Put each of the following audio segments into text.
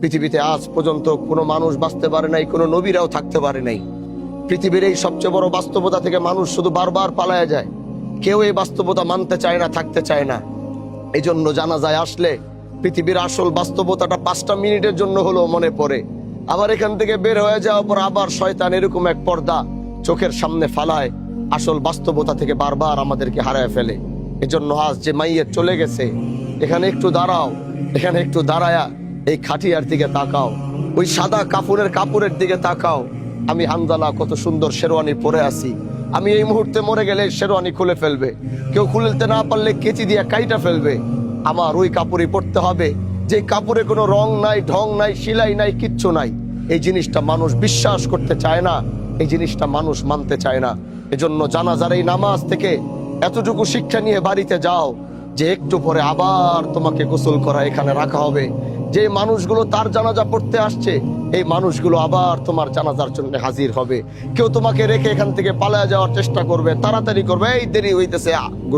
পৃথিবীতে আজ পর্যন্ত কোনো মানুষ বাঁচতে পারে নাই, কোনো নবীরাও থাকতে পারে নাই। পৃথিবীর এই সবচেয়ে বড় বাস্তবতা থেকে মানুষ শুধু বারবার পালায়া যায়। কেউ এই বাস্তবতা মানতে চায় না, থাকতে চায় না। এই জন্য জানাজায় আসলে পৃথিবীর আসল বাস্তবতাটা 5টা মিনিটের জন্য হলেও মনে পড়ে। আবার এখান থেকে বের হয়ে যাওয়ার পর আবার শয়তান এরকম এক পর্দা চোখের সামনে ফালায়, আসল বাস্তবতা থেকে বারবার আমাদেরকে হারায় ফেলে। এজন্য আজ যে মাইয়ের চলে গেছে, এখানে একটু দাঁড়াও, এখানে একটু দাঁড়ায়া এই খাটিয়ার দিকে তাকাও, ওই সাদা কাপড়ের দিকে তাকাও। আমি হানজালা কত সুন্দর শেরওয়ানি পরে আছি, আমি এই মুহূর্তে মরে গেলে শেরওয়ানি খুলে ফেলবে, কেউ খুলতে না পারলে কেচি দিয়ে কাইটা ফেলবে। আমার ওই কাপড়ই পরতে হবে যে কাপড়ে কোনো রং নাই, ঢং নাই, সেলাই নাই, কিচ্ছু নাই। এই জিনিসটা মানুষ বিশ্বাস করতে চায় না, এই জিনিসটা মানুষ মানতে চায় না। এজন্য জানাজার এই নামাজ থেকে এতটুকু শিক্ষা নিয়ে বাড়িতে যাও যে একটু পরে আবার তোমাকে গোসল করা এখানে রাখা হবে। যে মানুষগুলো তার জানাজা পড়তে আসছে, এই মানুষগুলো আবার তোমার জানাজার জন্য হাজির হবে। কেউ তোমাকে রেখে এখান থেকে পালায়া যাওয়ার চেষ্টা করবে, তাড়াতাড়ি করবে, এই দেরি হইতেছে,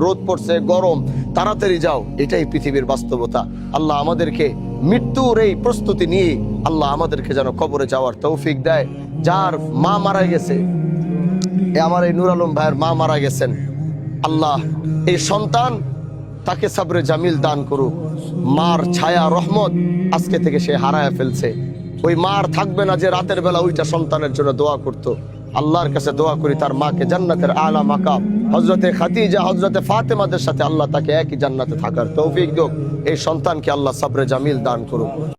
রোদ পড়ছে, গরম, তাড়াতাড়ি যাও। এটাই পৃথিবীর বাস্তবতা। আল্লাহ আমাদেরকে মৃত্যুর এই প্রস্তুতি নিয়ে আল্লাহ আমাদেরকে যেন কবরে যাওয়ার তৌফিক দেয়। যার মা মারা গেছে, আমার এই নুর আলম ভাইয়ের মা মারা গেছেন, আল্লাহ এই সন্তান তাকে সাবরে জামিল দান করুক। মার ছায়া রহমত আজকে থেকে সে হারায় ফেলছে। ওই মার থাকবে না যে রাতের বেলা ওইটা সন্তানের জন্য দোয়া করত। আল্লাহর কাছে দোয়া করি তার মাকে জান্নাতের আলা মাকাম হযরতে খাদিজা, হযরতে ফাতেমাদের সাথে আল্লাহ তাকে একই জান্নাতে থাকার তৌফিক দিক। এই সন্তানকে আল্লাহ সাবরে জামিল দান করুক।